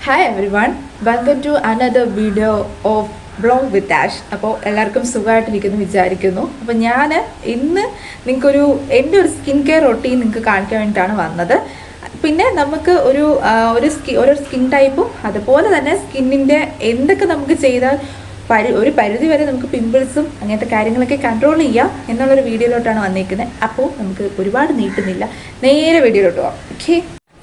Hi every, welcome to another video of blog with Ash. അപ്പോൾ എല്ലാവർക്കും സുഖമായിട്ടിരിക്കുന്നു വിചാരിക്കുന്നു. അപ്പോൾ ഞാൻ ഇന്ന് നിങ്ങൾക്കൊരു എൻ്റെ ഒരു സ്കിൻ കെയർ റൊട്ടീൻ നിങ്ങൾക്ക് കാണിക്കാൻ വേണ്ടിയിട്ടാണ് വന്നത്. പിന്നെ നമുക്ക് ഒരു സ്കിൻ ടൈപ്പും അതുപോലെ തന്നെ സ്കിന്നിൻ്റെ എന്തൊക്കെ നമുക്ക് ചെയ്താൽ ഒരു പരിധി വരെ നമുക്ക് പിമ്പിൾസും അങ്ങനത്തെ കാര്യങ്ങളൊക്കെ കൺട്രോൾ ചെയ്യാം എന്നുള്ളൊരു വീഡിയോയിലോട്ടാണ് വന്നിരിക്കുന്നത്. അപ്പോൾ നമുക്ക് ഒരുപാട് നീട്ടുന്നില്ല, നേരെ വീഡിയോയിലോട്ട് പോകാം. ഓക്കെ,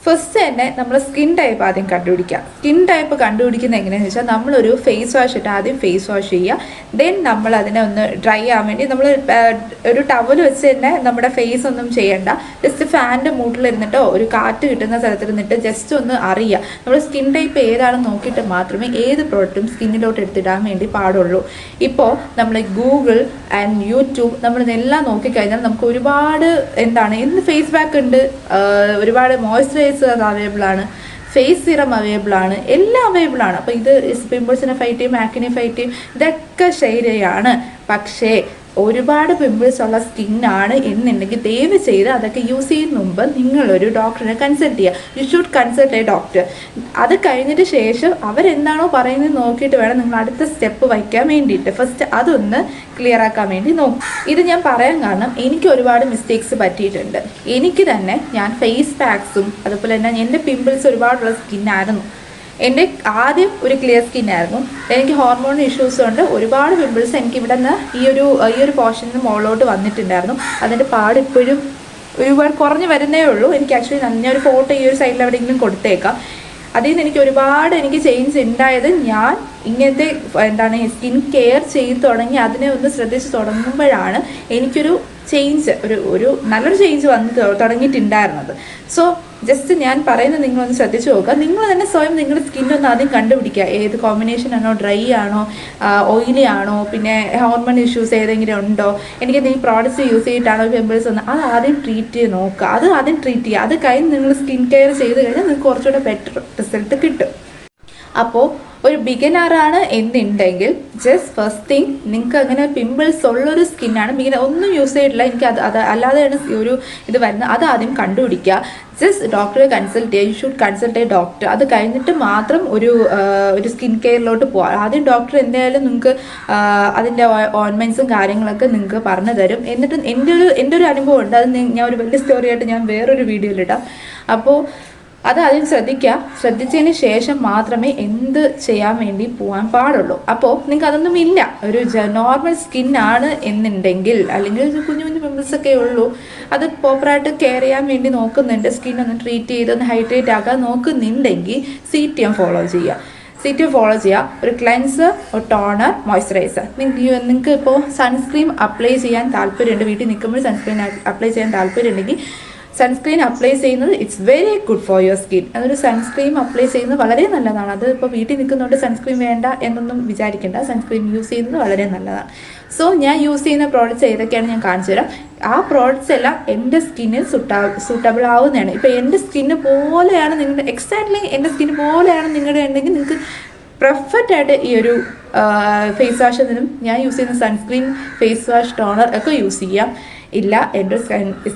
ഫസ്റ്റ് തന്നെ നമ്മൾ സ്കിൻ ടൈപ്പ് ആദ്യം കണ്ടുപിടിക്കുക. സ്കിൻ ടൈപ്പ് കണ്ടുപിടിക്കുന്നത് എങ്ങനെയാണെന്ന് വെച്ചാൽ നമ്മളൊരു ഫേസ് വാഷ് ഇട്ട് ആദ്യം ഫേസ് വാഷ് ചെയ്യുക. ദെൻ നമ്മൾ അതിനെ ഒന്ന് ഡ്രൈ ആവാൻ വേണ്ടി നമ്മൾ ഒരു ടവൽ വെച്ച് തന്നെ നമ്മുടെ ഫേസ് ഒന്നും ചെയ്യണ്ട, ജസ്റ്റ് ഫാനിൻ്റെ മൂട്ടിലിരുന്നിട്ടോ ഒരു കാറ്റ് കിട്ടുന്ന സ്ഥലത്തിരുന്നിട്ട് ജസ്റ്റ് ഒന്ന് അറിയുക. നമ്മൾ സ്കിൻ ടൈപ്പ് ഏതാണെന്ന് നോക്കിയിട്ട് മാത്രമേ ഏത് പ്രോഡക്റ്റും സ്കിന്നിലോട്ട് എടുത്തിടാൻ വേണ്ടി പാടുള്ളൂ. ഇപ്പോൾ നമ്മൾ ഗൂഗിൾ ആൻഡ് യൂട്യൂബ് നമ്മളിതെല്ലാം നോക്കിക്കഴിഞ്ഞാൽ നമുക്ക് ഒരുപാട് എന്ത് ഫേസ് പാക്ക് ഉണ്ട്, ഒരുപാട് മോയ്സ്ചറൈസർ അവൈലബിൾ ആണ്, ഫേസ് സിറം അവൈലബിൾ ആണ്, എല്ലാം അവൈലബിൾ ആണ്. അപ്പോൾ ഇത് പിമ്പിൾസിനെ ഫൈറ്റ് ചെയ്യും, ആക്നെ ഫൈറ്റ് ചെയ്യും, ഇതൊക്കെ ശരിയാണ്. പക്ഷേ ഒരുപാട് പിമ്പിൾസ് ഉള്ള സ്കിന്നാണ് എന്നുണ്ടെങ്കിൽ ദയവ് ചെയ്ത് അതൊക്കെ യൂസ് ചെയ്യുന്ന മുമ്പ് നിങ്ങളൊരു ഡോക്ടറിനെ കൺസൾട്ട് ചെയ്യുക. You should consult A doctor. അത് കഴിഞ്ഞിട്ട് ശേഷം അവരെന്താണോ പറയുന്നത് നോക്കിയിട്ട് വേണം നിങ്ങൾ അടുത്ത സ്റ്റെപ്പ് വയ്ക്കാൻ വേണ്ടിയിട്ട്. ഫസ്റ്റ് അതൊന്ന് ക്ലിയർ ആക്കാൻ വേണ്ടി നോക്കും. ഇത് ഞാൻ പറയാൻ കാരണം എനിക്ക് ഒരുപാട് മിസ്റ്റേക്സ് പറ്റിയിട്ടുണ്ട്. എനിക്ക് തന്നെ ഞാൻ ഫേസ് പാക്സും അതുപോലെ തന്നെ എൻ്റെ പിമ്പിൾസ് ഒരുപാടുള്ള സ്കിന്നായിരുന്നു. എൻ്റെ ആദ്യം ഒരു ക്ലിയർ സ്കിന്നായിരുന്നു. എനിക്ക് ഹോർമോൺ ഇഷ്യൂസ് കൊണ്ട് ഒരുപാട് പിമ്പിൾസ് എനിക്ക് ഇവിടെ നിന്ന് ഈ ഒരു പോർഷനിൽ മുകളിലോട്ട് വന്നിട്ടുണ്ടായിരുന്നു. അതിൻ്റെ പാട് ഇപ്പോഴും ഒരുപാട് കുറഞ്ഞ് വരുന്നേ ഉള്ളൂ. എനിക്ക് ആക്ച്വലി ഞാൻ ഒരു ഫോട്ടോ ഈ ഒരു സൈഡിൽ എവിടെയെങ്കിലും കൊടുത്തേക്കാം. അതിൽ നിന്ന് എനിക്ക് ഒരുപാട് ചേഞ്ച് ഉണ്ടായത് ഞാൻ ഇങ്ങനത്തെ സ്കിൻ കെയർ ചെയ്ത് തുടങ്ങി അതിനെ ഒന്ന് ശ്രദ്ധിച്ച് തുടങ്ങുമ്പോഴാണ് എനിക്കൊരു ചേഞ്ച് ഒരു നല്ലൊരു ചേഞ്ച് വന്ന് തുടങ്ങിയിട്ടുണ്ടായിരുന്നത്. സോ ജസ്റ്റ് ഞാൻ പറയുന്നത് നിങ്ങളൊന്ന് ശ്രദ്ധിച്ച് നോക്കുക. നിങ്ങൾ തന്നെ സ്വയം നിങ്ങളുടെ സ്കിന്നൊന്ന് ആദ്യം കണ്ടുപിടിക്കുക. ഏത് കോമ്പിനേഷൻ ആണോ, ഡ്രൈ ആണോ, ഓയിലി ആണോ, പിന്നെ ഹോർമോൺ ഇഷ്യൂസ് ഏതെങ്കിലും ഉണ്ടോ, എനിക്ക് എന്തെങ്കിലും പ്രോഡക്റ്റ്സ് യൂസ് ചെയ്തിട്ടാണോ പിമ്പിൾസ് വന്നത്, അത് ആദ്യം ട്രീറ്റ് ചെയ്ത് നോക്കുക. അത് ആദ്യം ട്രീറ്റ് ചെയ്യുക. അത് കഴിഞ്ഞ് നിങ്ങൾ സ്കിൻ കെയർ ചെയ്ത് കഴിഞ്ഞാൽ നിങ്ങൾക്ക് കുറച്ചുകൂടെ ബെറ്റർ റിസൾട്ട് കിട്ടും. അപ്പോൾ ഒരു ബിഗിനറാണ് എന്നുണ്ടെങ്കിൽ ജസ്റ്റ് ഫസ്റ്റ് തിങ്, നിങ്ങൾക്ക് അങ്ങനെ പിമ്പിൾസ് ഉള്ളൊരു സ്കിന്നാണ്, ബിഗിനർ ഒന്നും യൂസ് ചെയ്തിട്ടില്ല, എനിക്ക് അത് അല്ലാതെയാണ് ഒരു ഇത് വരുന്നത്, അത് ആദ്യം കണ്ടുപിടിക്കുക. ജസ്റ്റ് ഡോക്ടറെ കൺസൾട്ട് ചെയ്യുക. You should consult A doctor. അത് കഴിഞ്ഞിട്ട് മാത്രം ഒരു സ്കിൻ കെയറിലോട്ട് പോകാം. ആദ്യം ഡോക്ടർ എന്തായാലും നിങ്ങൾക്ക് അതിൻ്റെ ഓയിൻമെൻറ്റ്സും കാര്യങ്ങളൊക്കെ നിങ്ങൾക്ക് പറഞ്ഞു തരും. എന്നിട്ട് എൻ്റെ ഒരു അനുഭവം ഉണ്ട്, അത് ഞാൻ ഒരു വലിയ സ്റ്റോറിയായിട്ട് ഞാൻ വേറൊരു വീഡിയോയിലിടാം. അപ്പോൾ അത് ആദ്യം ശ്രദ്ധിക്കുക. ശ്രദ്ധിച്ചതിന് ശേഷം മാത്രമേ എന്ത് ചെയ്യാൻ വേണ്ടി പോകാൻ പാടുള്ളൂ. അപ്പോൾ നിങ്ങൾക്ക് അതൊന്നും ഇല്ല, ഒരു നോർമൽ സ്കിന്നാണ് എന്നുണ്ടെങ്കിൽ, അല്ലെങ്കിൽ കുഞ്ഞു കുഞ്ഞു പിമ്പിൾസ് ഒക്കെ ഉള്ളൂ, അത് പ്രോപ്പറായിട്ട് കെയർ ചെയ്യാൻ വേണ്ടി നോക്കുന്നുണ്ട്, സ്കിന്നൊന്ന് ട്രീറ്റ് ചെയ്ത് ഒന്ന് ഹൈഡ്രേറ്റ് ആക്കാൻ നോക്കുന്നുണ്ടെങ്കിൽ CTM ഫോളോ ചെയ്യുക. CTM ഫോളോ ചെയ്യുക. ഒരു ക്ലെൻസർ, ഒരു ടോണർ, മോയ്സ്ചറൈസർ. നിങ്ങൾക്ക് ഇപ്പോൾ സൺസ്ക്രീൻ അപ്ലൈ ചെയ്യാൻ താല്പര്യമുണ്ട്, വീട്ടിൽ നിൽക്കുമ്പോൾ സൺസ്ക്രീൻ അപ്ലൈ ചെയ്യാൻ താല്പര്യമുണ്ടെങ്കിൽ സൺസ്ക്രീൻ അപ്ലൈ ചെയ്യുന്നത് it's very good for your skin. അതൊരു സൺസ്ക്രീൻ അപ്ലൈ ചെയ്യുന്നത് വളരെ നല്ലതാണ്. അത് ഇപ്പോൾ വീട്ടിൽ നിൽക്കുന്നതുകൊണ്ട് സൺസ്ക്രീൻ വേണ്ട എന്നൊന്നും വിചാരിക്കേണ്ട, സൺസ്ക്രീൻ യൂസ് ചെയ്യുന്നത് വളരെ നല്ലതാണ്. സോ ഞാൻ യൂസ് ചെയ്യുന്ന പ്രോഡക്റ്റ്സ് ഏതൊക്കെയാണ് ഞാൻ കാണിച്ചു തരാം. ആ പ്രോഡക്റ്റ്സ് എല്ലാം എൻ്റെ സ്കിന്നിൽ സൂട്ടബിൾ ആവുന്നതാണ്. ഇപ്പോൾ എൻ്റെ സ്കിന്ന് പോലെയാണ് നിങ്ങളുടെ, എക്സാക്ട്ലി എൻ്റെ സ്കിന്ന് പോലെയാണ് നിങ്ങളുടെ ഉണ്ടെങ്കിൽ നിങ്ങൾക്ക് പെർഫെക്റ്റ് ആയിട്ട് ഈ ഒരു ഫേസ് വാഷിൽ നിന്നും ഞാൻ യൂസ് ചെയ്യുന്ന സൺസ്ക്രീൻ, ഫേസ് വാഷ്, ടോണർ ഒക്കെ യൂസ് ചെയ്യാം. ഇല്ല എൻ്റെ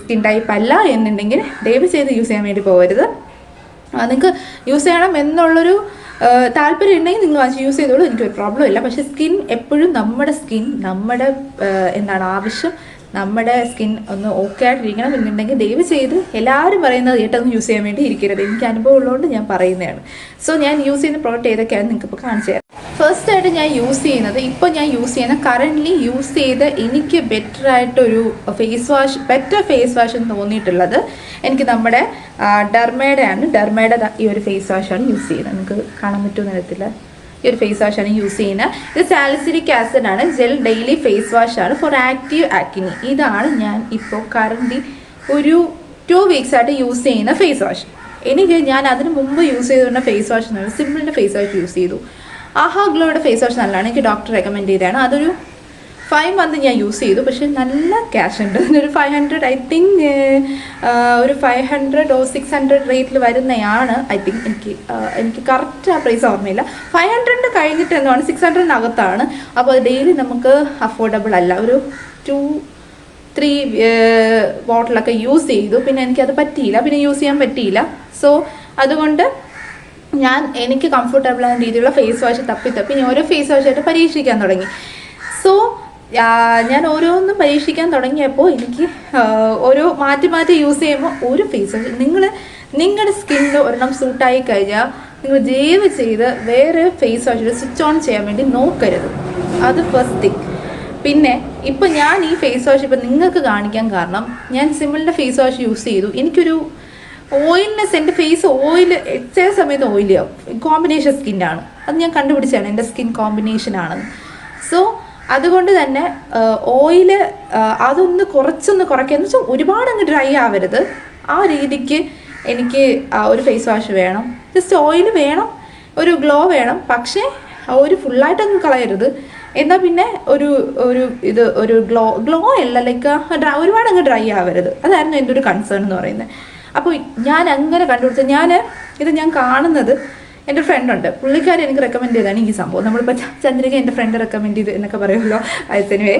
സ്കിൻ ടൈപ്പ് അല്ല എന്നുണ്ടെങ്കിൽ ദയവ് ചെയ്ത് യൂസ് ചെയ്യാൻ വേണ്ടി പോകരുത്. നിങ്ങൾക്ക് യൂസ് ചെയ്യണം എന്നുള്ളൊരു താല്പര്യം ഉണ്ടെങ്കിൽ നിങ്ങൾ വാങ്ങിച്ച് യൂസ് ചെയ്തോളൂ, എനിക്കൊരു പ്രോബ്ലം ഇല്ല. പക്ഷേ സ്കിൻ എപ്പോഴും നമ്മുടെ ആവശ്യം, നമ്മുടെ സ്കിൻ ഒന്ന് ഓക്കെ ആയിട്ടിരിക്കണം എന്നുണ്ടെങ്കിൽ ദയവ് ചെയ്ത് എല്ലാവരും പറയുന്നത് കേട്ടൊന്നും യൂസ് ചെയ്യാൻ വേണ്ടി ഇരിക്കരുത്. എനിക്ക് അനുഭവം ഉള്ളതുകൊണ്ട് ഞാൻ പറയുന്നതാണ്. സോ ഞാൻ യൂസ് ചെയ്യുന്ന പ്രോഡക്റ്റ് ഏതൊക്കെയാണെന്ന് നിങ്ങൾക്ക് ഇപ്പോൾ കാണിച്ചു തരാം. ഫസ്റ്റ് ആയിട്ട് ഞാൻ യൂസ് ചെയ്യുന്ന കറൻ്റ്ലി യൂസ് ചെയ്ത് എനിക്ക് ബെറ്റർ ഫേസ് വാഷ് എന്ന് തോന്നിയിട്ടുള്ളത് എനിക്ക് നമ്മുടെ ഡെർമയുടെ ഈ ഒരു ഫേസ് വാഷാണ് യൂസ് ചെയ്യുന്നത്. നിങ്ങൾക്ക് കാണാൻ പറ്റുമെന്ന് അറിയത്തില്ല, ഈ ഒരു ഫേസ് വാഷാണ് യൂസ് ചെയ്യുന്നത്. ഇത് സാലിസിലിക് ആസിഡ് ആണ്, ജെൽ ഡെയിലി ഫേസ് വാഷാണ് ഫോർ ആക്റ്റീവ് ആക്നി. ഇതാണ് ഞാൻ ഇപ്പോൾ കറൻ്റ് ഒരു 2 വീക്സ് ആയിട്ട് യൂസ് ചെയ്യുന്ന ഫേസ് വാഷ്. ഞാൻ അതിന് മുമ്പ് യൂസ് ചെയ്തുകൊണ്ട ഫേസ് വാഷ് എന്ന് പറയുന്നത് സിമ്പിളിൻ്റെ ഫേസ് വാഷ് യൂസ് ചെയ്തു. ആഹാ ഗ്ലോയുടെ ഫേസ് വാഷ് നല്ലതാണ്, എനിക്ക് ഡോക്ടർ റെക്കമെൻഡ് ചെയ്തതാണ്. അതൊരു 5 മന്ത് ഞാൻ യൂസ് ചെയ്തു. പക്ഷേ നല്ല ക്യാഷ് ഉണ്ട്, ഒരു 500 ഐ തിങ്ക്, ഒരു 500 or 600 റേറ്റിൽ വരുന്നതാണ് ഐ തിങ്ക്. എനിക്ക് കറക്റ്റ് ആ പ്രൈസ് ഓർമ്മയില്ല. 500 കഴിഞ്ഞിട്ട് എന്താണ് 600-നകത്താണ്. അപ്പോൾ ഡെയിലി നമുക്ക് അഫോർഡബിൾ അല്ല. ഒരു 2-3 ബോട്ടിലൊക്കെ യൂസ് ചെയ്തു. പിന്നെ എനിക്കത് പറ്റിയില്ല, പിന്നെ യൂസ് ചെയ്യാൻ പറ്റിയില്ല. സോ അതുകൊണ്ട് എനിക്ക് കംഫർട്ടബിൾ ആയ രീതിയിലുള്ള ഫേസ് വാഷ് തപ്പി ഞാൻ ഓരോ ഫേസ് വാഷായിട്ട് പരീക്ഷിക്കാൻ തുടങ്ങി. സോ ഞാൻ ഓരോന്നും പരീക്ഷിക്കാൻ തുടങ്ങിയപ്പോൾ എനിക്ക് ഓരോ മാറ്റി യൂസ് ചെയ്യുമ്പോൾ ഒരു ഫേസ് വാഷ് നിങ്ങളുടെ സ്കിന്നിൽ ഒരെണ്ണം സൂട്ടായി കഴിഞ്ഞാൽ നിങ്ങൾ ദയവ് ചെയ്ത് വേറെ ഫേസ് വാഷിൽ സ്വിച്ച് ഓൺ ചെയ്യാൻ വേണ്ടി നോക്കരുത്. അത് ഫസ്റ്റ് തിങ്. പിന്നെ ഇപ്പം ഞാൻ ഈ ഫേസ് വാഷ് ഇപ്പം നിങ്ങൾക്ക് കാണിക്കാൻ കാരണം ഞാൻ സിമ്പിളിൻ്റെ ഫേസ് വാഷ് യൂസ് ചെയ്തു. എനിക്കൊരു ഓയിൽനെസ്, എൻ്റെ ഫേസ് ഓയിൽ ചില സമയത്ത് ഓയിലിയാവും. കോമ്പിനേഷൻ സ്കിന്നാണ്, അത് ഞാൻ കണ്ടുപിടിച്ചാണ് എൻ്റെ സ്കിൻ കോമ്പിനേഷനാണെന്ന്. സോ അതുകൊണ്ട് തന്നെ ഓയിൽ അതൊന്ന് കുറച്ചൊന്ന് കുറയ്ക്കുക എന്ന് വെച്ചാൽ ഒരുപാട് അങ്ങ് ഡ്രൈ ആവരുത്. ആ രീതിക്ക് എനിക്ക് ഒരു ഫേസ് വാഷ് വേണം. ജസ്റ്റ് ഓയിൽ വേണം, ഒരു ഗ്ലോ വേണം, പക്ഷേ ഒരു ഫുള്ളായിട്ടങ്ങ് കളയരുത്. എന്നാൽ പിന്നെ ഒരു ഗ്ലോ അല്ല, ലൈക്ക് ഒരുപാട് അങ്ങ് ഡ്രൈ ആവരുത്. അതായിരുന്നു എൻ്റെ ഒരു കൺസേൺ എന്ന് പറയുന്നത്. അപ്പോൾ ഞാൻ അങ്ങനെ കണ്ടുപിടിച്ച ഇത് ഞാൻ കാണുന്നത് എൻ്റെ ഫ്രണ്ടുണ്ട്, പുള്ളിക്കാരി എനിക്ക് റെക്കമെൻഡ് ചെയ്താണ് ഈ സംഭവം. നമ്മളിപ്പോൾ ചന്ദ്രിക എൻ്റെ ഫ്രണ്ട് റെക്കമെൻഡ് ചെയ്ത് എന്നൊക്കെ പറയുമല്ലോ. അതിനുവേ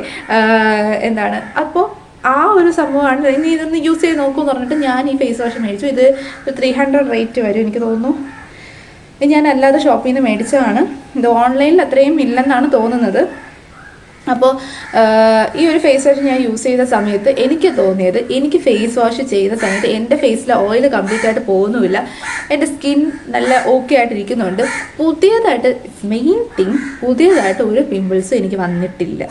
എന്താണ് അപ്പോൾ ആ ഒരു സംഭവമാണ്, ഇനി ഇതൊന്ന് യൂസ് ചെയ്ത് നോക്കുമെന്ന് പറഞ്ഞിട്ട് ഞാൻ ഈ ഫേസ് വാഷ് മേടിച്ചു. ഇത് 300 റേറ്റ് വരും എനിക്ക് തോന്നുന്നു. ഇത് ഞാൻ അല്ലാതെ ഷോപ്പിൽ നിന്ന് മേടിച്ചതാണ്. ഇത് ഓൺലൈനിൽ അത്രയും ഇല്ലെന്നാണ് തോന്നുന്നത്. അപ്പോൾ ഈ ഒരു ഫേസ് വാഷ് ഞാൻ യൂസ് ചെയ്ത സമയത്ത് എനിക്ക് തോന്നിയത്, എനിക്ക് ഫേസ് വാഷ് ചെയ്ത സമയത്ത് എൻ്റെ ഫേസിലെ ഓയിൽ കംപ്ലീറ്റ് ആയിട്ട് പോകുന്നുമില്ല. എൻ്റെ സ്കിൻ നല്ല ഓക്കെ ആയിട്ടിരിക്കുന്നുണ്ട്. പുതിയതായിട്ട് ഒരു പിമ്പിൾസും എനിക്ക് വന്നിട്ടില്ല.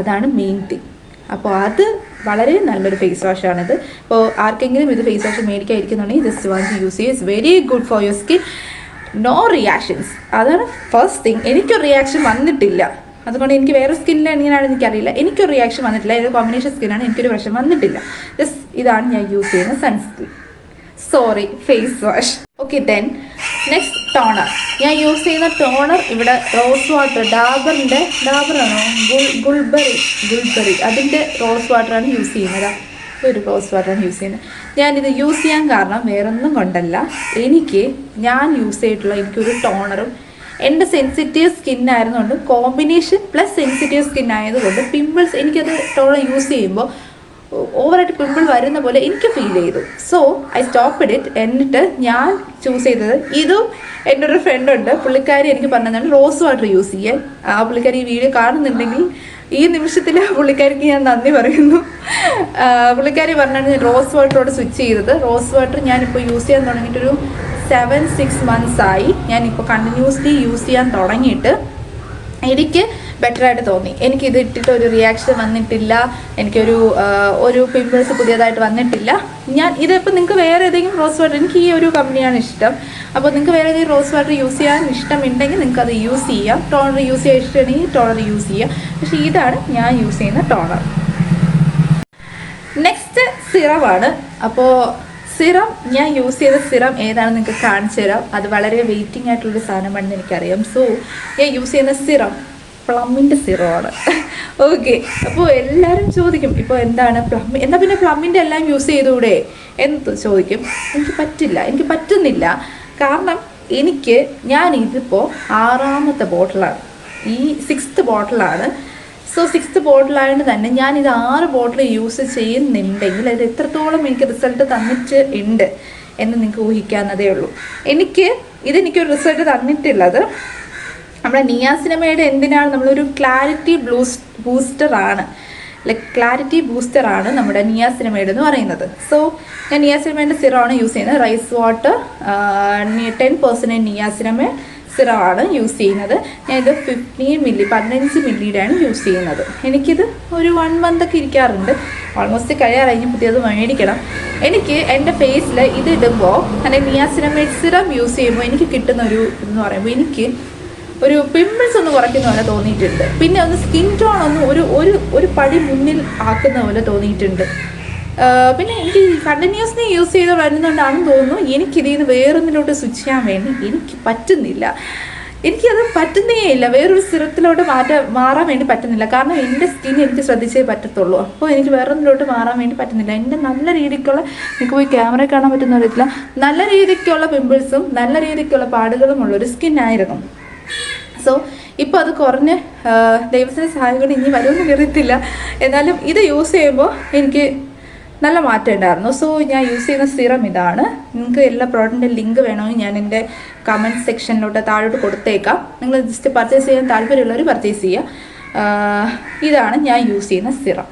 അതാണ് മെയിൻ തിങ്. അപ്പോൾ അത് വളരെ നല്ലൊരു ഫേസ് വാഷാണിത്. അപ്പോൾ ആർക്കെങ്കിലും ഇത് ഫേസ് വാഷ് മേടിക്കാതിരിക്കുന്നുണ്ടെങ്കിൽ ജസ്റ്റ് വാങ്ങി യൂസ് ചെയ്യുക. It's very good for your skin. No reactions. അതാണ് ഫസ്റ്റ് തിങ്. എനിക്കൊരു റിയാക്ഷൻ വന്നിട്ടില്ല. അതുകൊണ്ട് എനിക്ക് വേറെ സ്കിന്നിൽ എങ്ങനെയാണെന്ന് എനിക്കറിയില്ല. എനിക്കൊരു റിയാക്ഷൻ വന്നിട്ടില്ല. ഇത് കോമ്പിനേഷൻ സ്കിന്നാണ്, എനിക്കൊരു പ്രശ്നം വന്നിട്ടില്ല. ജസ്റ്റ് ഇതാണ് ഞാൻ യൂസ് ചെയ്യുന്ന face wash. Okay, then next toner. ഞാൻ യൂസ് ചെയ്യുന്ന ടോണർ ഇവിടെ റോസ് വാട്ടർ, ഡാബറാണോ ഗുൾബറി അതിൻ്റെ റോസ് വാട്ടറാണ് യൂസ് ചെയ്യുന്നത്. ഒരു റോസ് വാട്ടറാണ് യൂസ് ചെയ്യുന്നത്. ഞാനിത് യൂസ് ചെയ്യാൻ കാരണം വേറൊന്നും കൊണ്ടല്ല, ഞാൻ യൂസ് ചെയ്തിട്ടുള്ള എനിക്കൊരു ടോണറും എൻ്റെ സെൻസിറ്റീവ് സ്കിന്നായിരുന്നുകൊണ്ട്, കോമ്പിനേഷൻ പ്ലസ് സെൻസിറ്റീവ് സ്കിൻ ആയതുകൊണ്ട് പിമ്പിൾസ് എനിക്കത് ടോണർ യൂസ് ചെയ്യുമ്പോൾ ഓവറായിട്ട് പിമ്പിൾ വരുന്ന പോലെ എനിക്ക് ഫീൽ ചെയ്തു. So I stopped it. എന്നിട്ട് ഞാൻ ചൂസ് ചെയ്തത് ഇതും എൻ്റെ ഒരു ഫ്രണ്ടുണ്ട്, പുള്ളിക്കാരി എനിക്ക് പറഞ്ഞതാണ് റോസ് വാട്ടർ യൂസ് ചെയ്യാൻ. ആ പുള്ളിക്കാരി ഈ വീഡിയോ കാണുന്നുണ്ടെങ്കിൽ ഈ നിമിഷത്തിൽ പുള്ളിക്കാരിക്ക് ഞാൻ നന്ദി പറയുന്നു. പുള്ളിക്കാരി പറഞ്ഞാണ് ഞാൻ റോസ് വാട്ടറോട് സ്വിച്ച് ചെയ്തത്. റോസ് വാട്ടർ ഞാനിപ്പോൾ യൂസ് ചെയ്യാൻ തുടങ്ങിയിട്ടൊരു 7-6 months ആയി. ഞാനിപ്പോൾ കണ്ടിന്യൂസ്ലി യൂസ് ചെയ്യാൻ തുടങ്ങിയിട്ട് എനിക്ക് ബെറ്ററായിട്ട് തോന്നി. എനിക്കിത് ഇട്ടിട്ട് ഒരു റിയാക്ഷൻ വന്നിട്ടില്ല, ഒരു പിമ്പിൾസ് പുതിയതായിട്ട് വന്നിട്ടില്ല. ഇതിപ്പോൾ നിങ്ങൾക്ക് വേറെ ഏതെങ്കിലും റോസ് വാട്ടർ, എനിക്ക് ഈ ഒരു കമ്പനിയാണ് ഇഷ്ടം. അപ്പോൾ നിങ്ങൾക്ക് വേറെ ഏതെങ്കിലും റോസ് വാട്ടർ യൂസ് ചെയ്യാൻ ഇഷ്ടമുണ്ടെങ്കിൽ നിങ്ങൾക്ക് അത് യൂസ് ചെയ്യാം. ടോണർ യൂസ് ചെയ്യാൻ ഇഷ്ടമുണ്ടെങ്കിൽ ടോണർ യൂസ് ചെയ്യാം. പക്ഷേ ഇതാണ് ഞാൻ യൂസ് ചെയ്യുന്ന ടോണർ. നെക്സ്റ്റ് സിറമാണ്. അപ്പോൾ സിറം, ഞാൻ യൂസ് ചെയ്ത സിറം ഏതാണെന്ന് നിങ്ങൾക്ക് കാണിച്ചു തരാം. അത് വളരെ വെയിറ്റിംഗ് ആയിട്ടുള്ളൊരു സാധനമാണെന്ന് എനിക്കറിയാം. സോ ഞാൻ യൂസ് ചെയ്യുന്ന സിറം പ്ലമ്മിൻ്റെ സിറമാണ്. ഓക്കെ, അപ്പോൾ എല്ലാവരും ചോദിക്കും ഇപ്പോൾ എന്താണ് എന്നാൽ പിന്നെ പ്ലമ്മിൻ്റെ എല്ലാം യൂസ് ചെയ്തുകൂടെ എന്ന് ചോദിക്കും. എനിക്ക് പറ്റുന്നില്ല. കാരണം ഞാനിതിപ്പോൾ 6ാമത്തെ ബോട്ടിലാണ്, ഈ 6th ബോട്ടിലാണ്. സോ 6th ബോട്ടിലായതുകൊണ്ട് തന്നെ ഞാനിത് 6 ബോട്ടിൽ യൂസ് ചെയ്യുന്നുണ്ടെങ്കിൽ അത് എത്രത്തോളം എനിക്ക് റിസൾട്ട് തന്നിട്ട് ഉണ്ട് എന്ന് നിങ്ങൾക്ക് ഊഹിക്കാവുന്നതേ ഉള്ളൂ. ഇതെനിക്കൊരു റിസൾട്ട് തന്നിട്ടുള്ളത് നമ്മുടെ നിയാസിനമൈഡ് എന്തിനാണ്, നമ്മളൊരു ക്ലാരിറ്റി ബൂസ്റ്ററാണ്, ക്ലാരിറ്റി ബൂസ്റ്ററാണ് നമ്മുടെ നിയാസിനമൈഡ് എന്ന് പറയുന്നത്. സോ ഞാൻ നിയാസിനമൈഡിൻ്റെ സിറമാണ് യൂസ് ചെയ്യുന്നത്. റൈസ് വാട്ടർ 10% നിയാസിനമൈഡ് സിറമാണ് യൂസ് ചെയ്യുന്നത്. ഞാനിത് 15 മില്ലിയുടെയാണ് യൂസ് ചെയ്യുന്നത്. എനിക്കിത് ഒരു 1 month ഒക്കെ ഇരിക്കാറുണ്ട്. ഓൾമോസ്റ്റ് കഴിയാറായി, പുതിയത് മേടിക്കണം. എൻ്റെ ഫേസിൽ ഇത് ഇടുമ്പോൾ, അല്ലെങ്കിൽ നിയാസിനമൈഡ് സിറം യൂസ് ചെയ്യുമ്പോൾ എനിക്ക് കിട്ടുന്ന ഇതെന്ന് പറയുമ്പോൾ എനിക്ക് ഒരു പിമ്പിൾസ് ഒന്ന് കുറയ്ക്കുന്ന പോലെ തോന്നിയിട്ടുണ്ട്. പിന്നെ ഒന്ന് സ്കിൻ ടോൺ ഒന്ന് ഒരു പടി മുന്നിൽ ആക്കുന്ന പോലെ തോന്നിയിട്ടുണ്ട്. പിന്നെ എനിക്ക് കണ്ടിന്യൂസ്ലി യൂസ് ചെയ്ത് വരുന്നുകൊണ്ടാണെന്ന് തോന്നുന്നു എനിക്കിതിൽ നിന്ന് വേറൊന്നിലോട്ട് സ്വിച്ച് ചെയ്യാൻ വേണ്ടി എനിക്ക് പറ്റുന്നില്ല. എനിക്കത് പറ്റുന്നേ ഇല്ല. വേറൊരു സിറത്തിലോട്ട് മാറാൻ വേണ്ടി പറ്റുന്നില്ല. കാരണം എൻ്റെ സ്കിൻ എനിക്ക് ശ്രദ്ധിച്ചേ പറ്റത്തുള്ളൂ. അപ്പോൾ എനിക്ക് വേറൊന്നിലോട്ട് മാറാൻ വേണ്ടി പറ്റുന്നില്ല. എൻ്റെ നല്ല രീതിക്കുള്ള, എനിക്ക് പോയി ക്യാമറ കാണാൻ പറ്റുന്ന അറിയത്തില്ല, നല്ല രീതിക്കുള്ള പിമ്പിൾസും നല്ല രീതിക്കുള്ള പാടുകളും ഉള്ളൊരു സ്കിന്നായിരുന്നു. സോ ഇപ്പോൾ അത് കുറഞ്ഞ് ദൈവത്തിൻ്റെ സഹായം കൊണ്ട് ഇനി വരുമെന്ന് കരുതത്തില്ല. എന്നാലും ഇത് യൂസ് ചെയ്യുമ്പോൾ എനിക്ക് നല്ല മാറ്റം ഉണ്ടായിരുന്നു. സോ ഞാൻ യൂസ് ചെയ്യുന്ന സിറം ഇതാണ്. നിങ്ങൾക്ക് എല്ലാ പ്രോഡക്റ്റിൻ്റെ ലിങ്ക് വേണമെങ്കിൽ ഞാൻ എൻ്റെ കമൻറ്റ് സെക്ഷനിലോട്ട് താഴോട്ട് കൊടുത്തേക്കാം. നിങ്ങൾ ജസ്റ്റ് പർച്ചേസ് ചെയ്യാൻ താല്പര്യമുള്ളവർ പർച്ചേസ് ചെയ്യുക. ഇതാണ് ഞാൻ യൂസ് ചെയ്യുന്ന സിറം.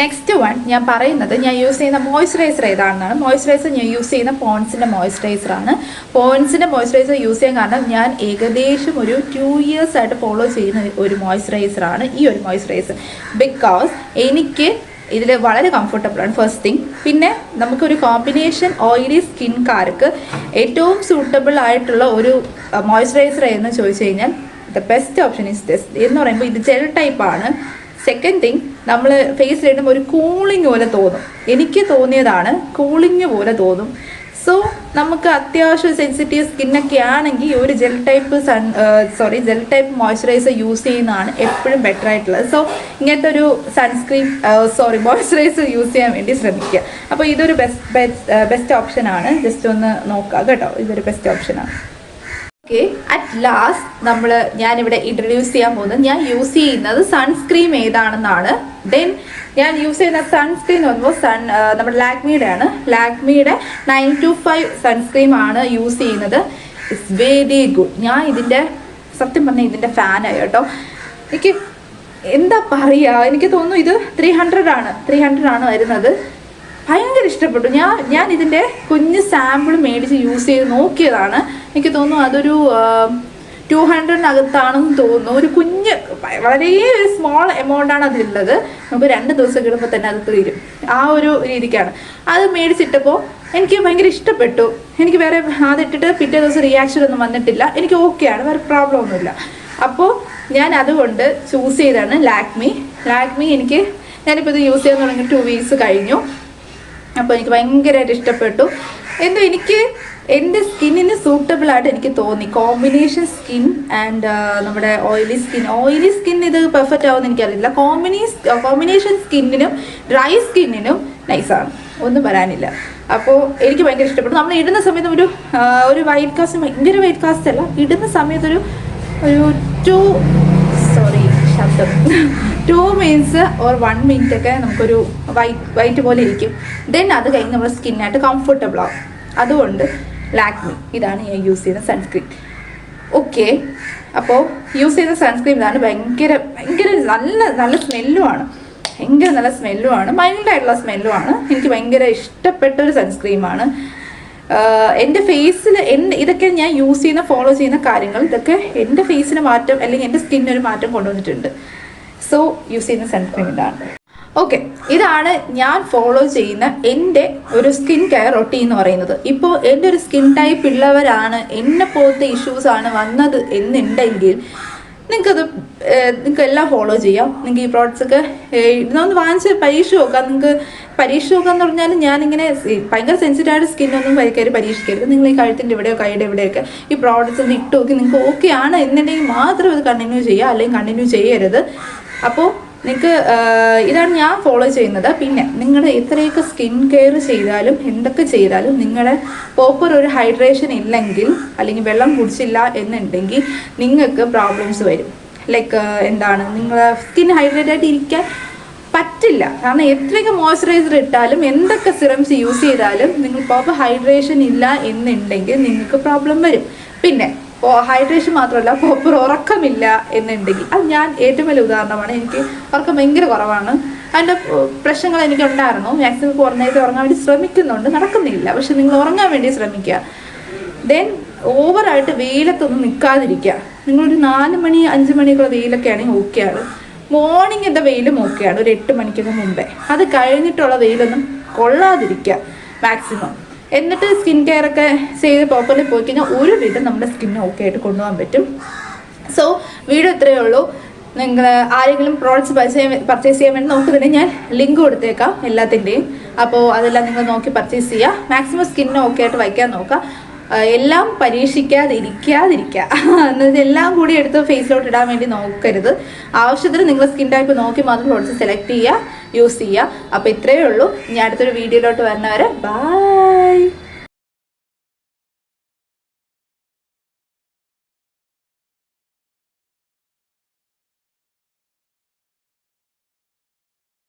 നെക്സ്റ്റ് വൺ ഞാൻ പറയുന്നത് ഞാൻ യൂസ് ചെയ്യുന്ന മോയ്സ്ചറൈസർ ഏതാണെന്നാണ്. മോയ്സ്ചറൈസർ ഞാൻ യൂസ് ചെയ്യുന്ന പോൺസിൻ്റെ മോയ്സ്ചറൈസറാണ്. പോൺസിൻ്റെ മോയ്സ്ചറൈസർ യൂസ് ചെയ്യാൻ കാരണം ഞാൻ ഏകദേശം ഒരു 2 years ആയിട്ട് ഫോളോ ചെയ്യുന്ന ഒരു മോയ്സ്ചറൈസറാണ് ഈ ഒരു മോയ്സ്ചറൈസർ. ബിക്കോസ് എനിക്ക് ഇതിൽ വളരെ കംഫർട്ടബിളാണ് ഫസ്റ്റ് തിങ്. പിന്നെ നമുക്കൊരു കോമ്പിനേഷൻ ഓയിലി സ്കിൻകാർക്ക് ഏറ്റവും സൂട്ടബിൾ ആയിട്ടുള്ള ഒരു മോയ്സ്ചറൈസർ എന്ന് ചോദിച്ചു കഴിഞ്ഞാൽ the best option is this എന്ന് പറയുമ്പോൾ ഇത് ജെൽ ടൈപ്പാണ്. സെക്കൻഡ് തിങ്, നമ്മൾ ഫേസിലിടുമ്പോൾ ഒരു കൂളിംഗ് പോലെ തോന്നും. എനിക്ക് തോന്നിയതാണ്, കൂളിംഗ് പോലെ തോന്നും. സോ നമുക്ക് അത്യാവശ്യം സെൻസിറ്റീവ് സ്കിന്നൊക്കെ ആണെങ്കിൽ ഒരു ജെൽ ടൈപ്പ് മോയ്സ്ചറൈസർ യൂസ് ചെയ്യുന്നതാണ് എപ്പോഴും ബെറ്റർ ആയിട്ടുള്ളത്. സോ ഇങ്ങനത്തെ ഒരു മോയ്സ്ചറൈസർ യൂസ് ചെയ്യാൻ വേണ്ടി ശ്രമിക്കുക. അപ്പോൾ ഇതൊരു ബെസ്റ്റ് ഓപ്ഷനാണ്. ജസ്റ്റ് ഒന്ന് നോക്കുക കേട്ടോ, ഇതൊരു ബെസ്റ്റ് ഓപ്ഷനാണ്. ഓക്കെ, അറ്റ് ലാസ്റ്റ് ഞാനിവിടെ ഇൻട്രൊഡ്യൂസ് ചെയ്യാൻ പോകുന്നത് ഞാൻ യൂസ് ചെയ്യുന്നത് സൺസ്ക്രീം ഏതാണെന്നാണ്. ദെൻ ഞാൻ യൂസ് ചെയ്യുന്ന സൺസ്ക്രീൻ എന്ന് പറയുമ്പോൾ നമ്മുടെ ലാക്മിയുടെ ആണ്. ലാക്മിയുടെ 925 സൺസ്ക്രീം ആണ് യൂസ് ചെയ്യുന്നത്. It's very good. ഞാൻ ഇതിൻ്റെ സത്യം പറഞ്ഞാൽ ഇതിൻ്റെ ഫാനായി കേട്ടോ. എനിക്ക് എന്താ പറയുക, എനിക്ക് തോന്നുന്നു ഇത് 300 ആണ് വരുന്നത്. ഭയങ്കര ഇഷ്ടപ്പെട്ടു. ഞാൻ ഇതിൻ്റെ കുഞ്ഞ് സാമ്പിൾ മേടിച്ച് യൂസ് ചെയ്ത് നോക്കിയതാണ്. എനിക്ക് തോന്നുന്നു അതൊരു 200-നകത്താണെന്ന് തോന്നുന്നു. ഒരു കുഞ്ഞ് വളരെ ഒരു സ്മോൾ എമൗണ്ടാണ് അതിലുള്ളത്. നമുക്ക് 2 ദിവസം കിടുമ്പോൾ തന്നെ അത് തീരും. ആ ഒരു രീതിക്കാണ് അത് മേടിച്ചിട്ടപ്പോൾ എനിക്ക് ഭയങ്കര ഇഷ്ടപ്പെട്ടു. എനിക്ക് വേറെ അതിട്ടിട്ട് പിറ്റേ ദിവസം റിയാക്ഷൻ ഒന്നും വന്നിട്ടില്ല. എനിക്ക് ഓക്കെയാണ്, വേറെ പ്രോബ്ലം ഒന്നുമില്ല. അപ്പോൾ ഞാൻ അതുകൊണ്ട് ചൂസ് ചെയ്തതാണ് ലാക്മി. ഞാനിപ്പോൾ ഇത് യൂസ് ചെയ്യാൻ തുടങ്ങി 2 weeks കഴിഞ്ഞു. അപ്പോൾ എനിക്ക് ഭയങ്കരമായിട്ട് ഇഷ്ടപ്പെട്ടു. എന്തോ എനിക്ക് എൻ്റെ സ്കിന്നിന് സൂട്ടബിളായിട്ട് എനിക്ക് തോന്നി. കോമ്പിനേഷൻ സ്കിൻ ആൻഡ് നമ്മുടെ ഓയിലി സ്കിൻ ഇത് പെർഫെക്റ്റ് ആവുമെന്ന് എനിക്കറിയില്ല. കോമ്പിനേഷൻ സ്കിന്നിനും ഡ്രൈ സ്കിന്നിനും നൈസാണ്, ഒന്നും പറയാനില്ല. അപ്പോൾ എനിക്ക് ഭയങ്കര ഇഷ്ടപ്പെട്ടു. നമ്മൾ ഇടുന്ന സമയത്ത് ഒരു വൈറ്റ് കാസ്റ്റ്, ഭയങ്കര വൈറ്റ് കാസ്റ്റ് അല്ല, ഇടുന്ന സമയത്തൊരു 2 minutes or 1 minute ഒക്കെ നമുക്കൊരു വൈറ്റ് പോലെ ഇരിക്കും. ദെൻ അത് കഴിഞ്ഞ് നമ്മുടെ സ്കിന്നായിട്ട് കംഫർട്ടബിൾ ആവും. അതുകൊണ്ട് ലാക്മി ഇതാണ് ഞാൻ യൂസ് ചെയ്യുന്ന സൺസ്ക്രീൻ. ഓക്കെ, അപ്പോൾ യൂസ് ചെയ്യുന്ന സൺസ്ക്രീൻ ഇതാണ്. ഭയങ്കര നല്ല സ്മെല്ലുമാണ്. മൈൽഡായിട്ടുള്ള സ്മെല്ലുമാണ്. എനിക്ക് ഭയങ്കര ഇഷ്ടപ്പെട്ട ഒരു സൺസ്ക്രീമാണ്. എൻ്റെ ഫേസിൽ ഇതൊക്കെ ഞാൻ യൂസ് ചെയ്യുന്ന ഫോളോ ചെയ്യുന്ന കാര്യങ്ങൾ ഇതൊക്കെ എൻ്റെ ഫേസിന് മാറ്റം അല്ലെങ്കിൽ എൻ്റെ സ്കിന്നൊരു മാറ്റം കൊണ്ടുവന്നിട്ടുണ്ട്. സോ യൂസ് ചെയ്യുന്ന സൺസ്ക്രീൻ ഇതാണ്. ഓക്കെ, ഇതാണ് ഞാൻ ഫോളോ ചെയ്യുന്ന എൻ്റെ ഒരു സ്കിൻ കെയർ റൊട്ടീൻ എന്ന് പറയുന്നത്. ഇപ്പോൾ എൻ്റെ ഒരു സ്കിൻ ടൈപ്പ് ഉള്ളവരാണ് എന്നെ പോലത്തെ ഇഷ്യൂസാണ് വന്നത് എന്നുണ്ടെങ്കിൽ നിങ്ങൾക്ക് എല്ലാം ഫോളോ ചെയ്യാം. നിങ്ങൾക്ക് ഈ പ്രോഡക്റ്റ്സ് ഒക്കെ ഇതൊന്ന് വാങ്ങിച്ച് പരീക്ഷ നോക്കാം. എന്ന് പറഞ്ഞാൽ ഞാനിങ്ങനെ ഭയങ്കര സെൻസിറ്റീവ് ആയിട്ട് സ്കിന്നൊന്നും പരീക്ഷിക്കരുത്. നിങ്ങൾ ഈ കഴുത്തിൻ്റെ ഇവിടെയോ കൈയുടെ ഇവിടെയൊക്കെ ഈ പ്രോഡക്റ്റ്സ് ഒന്ന് ഇട്ട് നോക്കി നിങ്ങൾക്ക് ഓക്കെ ആണ് എന്നുണ്ടെങ്കിൽ മാത്രം ഇത് കണ്ടിന്യൂ ചെയ്യുക, അല്ലെങ്കിൽ കണ്ടിന്യൂ ചെയ്യരുത്. അപ്പോൾ നിങ്ങൾക്ക് ഇതാണ് ഞാൻ ഫോളോ ചെയ്യുന്നത്. പിന്നെ നിങ്ങൾ എത്രയൊക്കെ സ്കിൻ കെയർ ചെയ്താലും എന്തൊക്കെ ചെയ്താലും നിങ്ങളുടെ പ്രോപ്പർ ഒരു ഹൈഡ്രേഷൻ ഇല്ലെങ്കിൽ അല്ലെങ്കിൽ വെള്ളം കുടിച്ചില്ല എന്നുണ്ടെങ്കിൽ നിങ്ങൾക്ക് പ്രോബ്ലംസ് വരും. ലൈക്ക് നിങ്ങളുടെ സ്കിൻ ഹൈഡ്രേറ്റ് ആയിട്ട് ഇരിക്കാൻ പറ്റില്ല. കാരണം എത്രയൊക്കെ മോയ്സ്ചറൈസർ ഇട്ടാലും എന്തൊക്കെ സിറംസ് യൂസ് ചെയ്താലും നിങ്ങൾ പ്രോപ്പർ ഹൈഡ്രേഷൻ ഇല്ല എന്നുണ്ടെങ്കിൽ നിങ്ങൾക്ക് പ്രോബ്ലം വരും. പിന്നെ ഹൈഡ്രേഷൻ മാത്രമല്ല, പ്രോപ്പർ ഉറക്കമില്ല എന്നുണ്ടെങ്കിൽ അത് ഞാൻ ഏറ്റവും വലിയ ഉദാഹരണമാണ്. എനിക്ക് ഉറക്കം ഭയങ്കര കുറവാണ്. അതിൻ്റെ പ്രശ്നങ്ങൾ എനിക്കുണ്ടായിരുന്നു. മാക്സിമം കുറഞ്ഞായിട്ട് ഉറങ്ങാൻ വേണ്ടി ശ്രമിക്കുന്നുണ്ട്, നടക്കുന്നില്ല. പക്ഷെ നിങ്ങൾ ഉറങ്ങാൻ വേണ്ടി ശ്രമിക്കുക. ദെൻ ഓവറായിട്ട് വെയിലത്തൊന്നും നിൽക്കാതിരിക്കുക. നിങ്ങളൊരു 4 മണി 5 മണിക്കുള്ള വെയിലൊക്കെ ആണെങ്കിൽ ഓക്കെയാണ്. മോർണിംഗിൻ്റെ വെയിലും ഓക്കെയാണ്, ഒരു 8 മണിക്കൊക്കെ മുമ്പേ. അത് കഴിഞ്ഞിട്ടുള്ള വെയിലൊന്നും കൊള്ളാതിരിക്കുക മാക്സിമം. എന്നിട്ട് സ്കിൻ കെയർ ഒക്കെ ചെയ്ത് പ്രോപ്പർലി പോയി കഴിഞ്ഞാൽ ഒരുവിധം നമ്മുടെ സ്കിന്ന് ഓക്കെ ആയിട്ട് കൊണ്ടുപോകാൻ പറ്റും. സോ വീഡിയോ ഇത്രയേ ഉള്ളൂ. നിങ്ങൾ ആരെങ്കിലും പ്രോഡക്റ്റ്സ് പർച്ചേസ് ചെയ്യാൻ വേണ്ടി നോക്കുന്നുണ്ടെങ്കിൽ ഞാൻ ലിങ്ക് കൊടുത്തേക്കാം എല്ലാത്തിൻ്റെയും. അപ്പോൾ അതെല്ലാം നിങ്ങൾ നോക്കി പർച്ചേസ് ചെയ്യുക. മാക്സിമം സ്കിന്ന് ഓക്കെ ആയിട്ട് വയ്ക്കാൻ നോക്കുക. എല്ലാം പരീക്ഷിക്കാതിരിക്കുക എന്നുവെച്ചാൽ എല്ലാം കൂടി എടുത്ത് ഫേസിലോട്ട് ഇടാൻ വേണ്ടി നോക്കരുത്. ആവശ്യത്തിന് നിങ്ങൾ സ്കിൻ ടൈപ്പ് നോക്കി മാത്രം പ്രോഡക്റ്റ്സ് സെലക്ട് ചെയ്യുക, യൂസ് ചെയ്യുക. അപ്പോൾ ഇത്രയേ ഉള്ളൂ. ഞാൻ അടുത്തൊരു വീഡിയോയിലോട്ട് വരുന്നവരെ ബൈ.